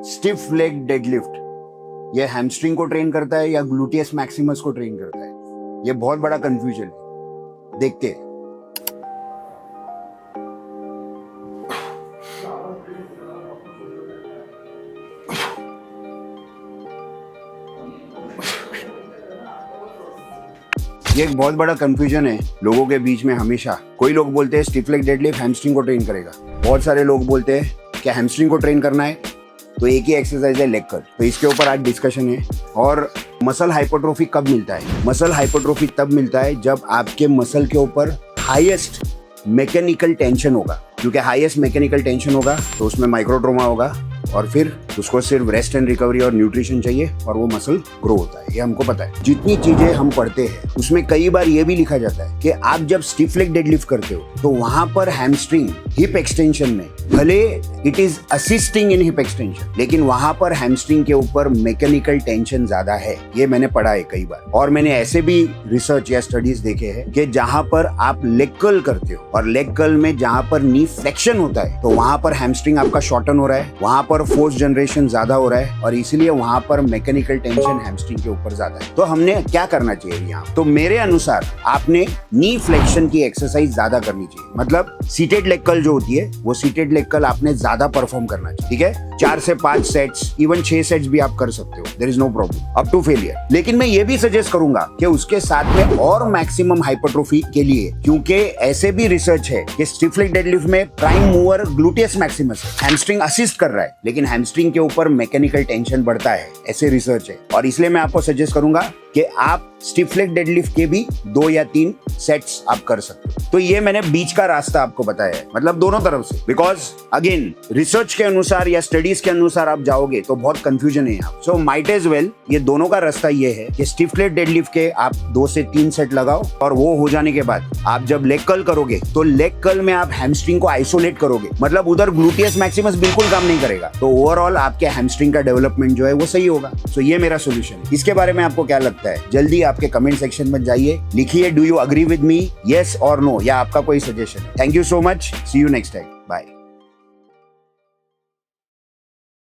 Stiff leg deadlift ये hamstring को train करता है या ग्लूटियस मैक्सिमस को ट्रेन करता है? ये बहुत बड़ा कंफ्यूजन है। देखते हैं। ये एक बहुत बड़ा कंफ्यूजन है लोगों के बीच में हमेशा। कोई लोग बोलते हैं स्टिफ लेग डेडलिफ्ट हैमस्ट्रिंग को ट्रेन करेगा। बहुत सारे लोग बोलते हैं क्या हैमस्ट्रिंग को ट्रेन करना है तो एक ही एक्सरसाइज है लेग कर्ल। तो इसके ऊपर आज डिस्कशन है। और मसल हाइपरट्रोफी कब मिलता है? मसल हाइपरट्रोफी तब मिलता है जब आपके मसल के ऊपर हाईएस्ट मैकेनिकल टेंशन होगा। क्योंकि हाईएस्ट मैकेनिकल टेंशन होगा तो उसमें माइक्रोट्रोमा होगा और फिर उसको सिर्फ रेस्ट एंड रिकवरी और न्यूट्रिशन चाहिए और वो मसल ग्रो होता है। ये हमको पता है। जितनी चीजें हम पढ़ते हैं उसमें कई बार ये भी लिखा जाता है कि आप जब स्टिफ लेग डेडलिफ्ट करते हो तो वहां पर हैमस्ट्रिंग हिप एक्सटेंशन में भले it is assisting in hip extension लेकिन वहां पर हैमस्ट्रिंग के ऊपर मैकेनिकल टेंशन ज्यादा है। ये मैंने पढ़ा है कई बार। और मैंने ऐसे भी रिसर्च या स्टडीज देखे हैं कि जहां पर आप लेग कर्ल करते हो और लेग कर्ल में जहां पर नी फ्लेक्शन होता है तो वहां पर हैमस्ट्रिंग आपका शॉर्टन हो रहा है, वहां पर फोर्स जनरेशन ज्यादा हो रहा है और इसीलिए वहां पर मैकेनिकल टेंशन हैमस्ट्रिंग के ऊपर ज्यादा है। तो हमने क्या करना चाहिए यहाँ? तो मेरे अनुसार आपने नी फ्लेक्शन की एक्सरसाइज ज्यादा करनी चाहिए। मतलब सीटेड लेग कर्ल जो होती है वो सीटेड लेग कर्ल आपने ज्यादा परफॉर्म करना चाहिए। ठीक है, 4 से 5 सेट्स, इवन 6 सेट्स भी आप कर सकते हो। There is no problem up to failure. लेकिन मैं ये भी सजेस्ट करूंगा कि उसके साथ में और मैक्सिमम हाइपरट्रोफी के लिए, क्योंकि ऐसे भी रिसर्च है कि स्टिफ लेग डेडलिफ्ट में प्राइम मूवर ग्लूटियस मैक्सिमस है। हैमस्ट्रिंग असिस्ट कर रहा है लेकिन हैमस्ट्रिंग के ऊपर मैकेनिकल टेंशन बढ़ता है। ऐसे रिसर्च है और इसलिए मैं आपको सजेस्ट करूंगा कि आप स्टिफ लेग डेडलिफ्ट के भी 2 या 3 सेट्स आप कर सकते हो। तो ये मैंने बीच का रास्ता आपको बताया है, मतलब दोनों तरफ से। बिकॉज अगेन रिसर्च के अनुसार या स्टडीज के अनुसार आप जाओगे तो बहुत कंफ्यूजन है यहाँ। सो माइट एज वेल ये दोनों का रास्ता ये है कि स्टिफ लेग डेडलिफ्ट के आप 2 से 3 सेट लगाओ और वो हो जाने के बाद आप जब लेग कर्ल करोगे तो लेग कर्ल में आप हैमस्ट्रिंग को आइसोलेट करोगे। मतलब उधर ग्लूटियस मैक्सिमस बिल्कुल काम नहीं करेगा तो ओवरऑल आपके हैमस्ट्रिंग का डेवलपमेंट जो है वो सही होगा। सो ये मेरा सोल्यूशन है। इसके बारे में आपको क्या लगता है? जल्दी आपके कमेंट सेक्शन में जाइए, लिखिए do you agree with me, yes और नो, या आपका कोई सजेशन है। Thank you so much, see you next time, bye.